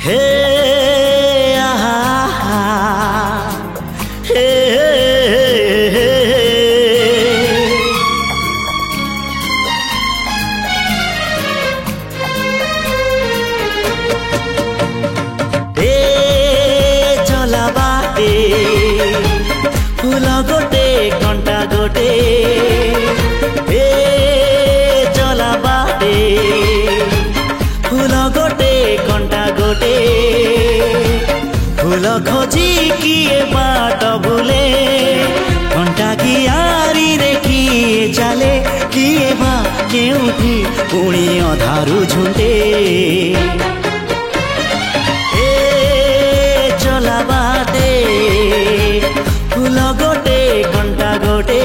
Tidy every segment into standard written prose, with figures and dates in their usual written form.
हे आहा हे चला बाटे फूल गोटे कंटा गोटे चला बाटे फूल गोटे कंटा गोटे फूल खोजी किए बाट भूले कंटा कियारी रे किए चले किए बा केउठी पुणी अधारू झुंटे चला बाटे फूल गोटे कंटा गोटे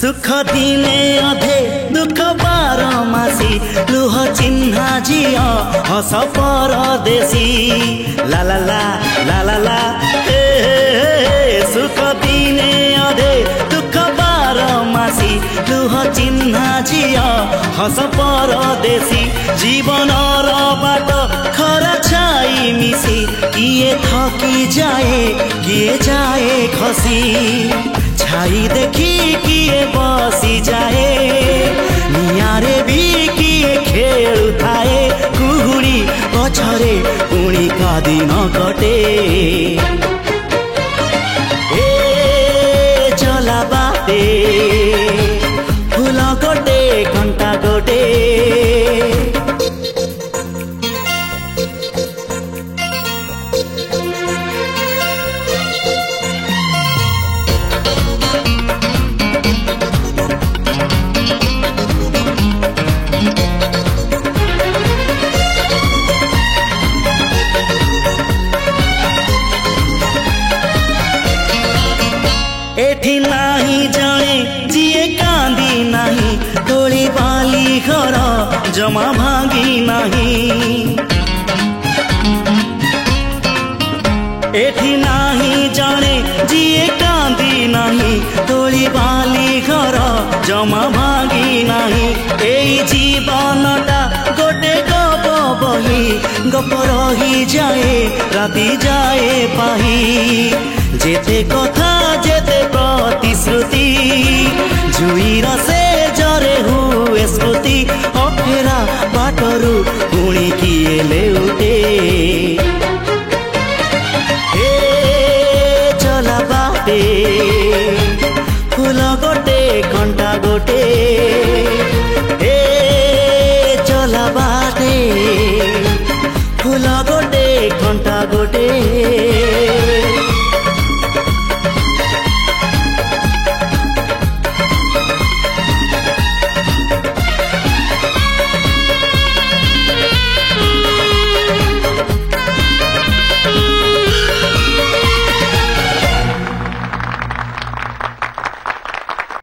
सुख दिने अधे दुख बारमासी लुह चिन्हा झिया हस परदेशी ला ला ला ला ला ला सुख दिने अधे दुख बारमासी लुह चिन्हा झिया हस परदेशी जीवन बाट खरा छाई मिसी किए थकी जाए किए जाए खसी छाई देखी किए बसी जाए नियारे भी किए खेलु थाए कुहुड़ी पछरे पुणी का दिन कटे चला बाटे फूल गोटे कंटा गोटे एठी नाही जाने जिए कांदी नहीं तोली बाली घर जमा भांगी नहीं एठी नाही जाने जिए कांदी नहीं तोली बाली घर जमा भांगी नहीं एई जीवनटा गोटे गप बही गप रही जाए राति जाए पाही जेते कथा जेते प्रतिश्रुति जुईर से जरे हुए स्मृति अफेरा बाटरू पुणी किए लेउटे चला बाटे फूल गोटे कंटा गोटे चला बाटे फूल गोटे कंटा गोटे।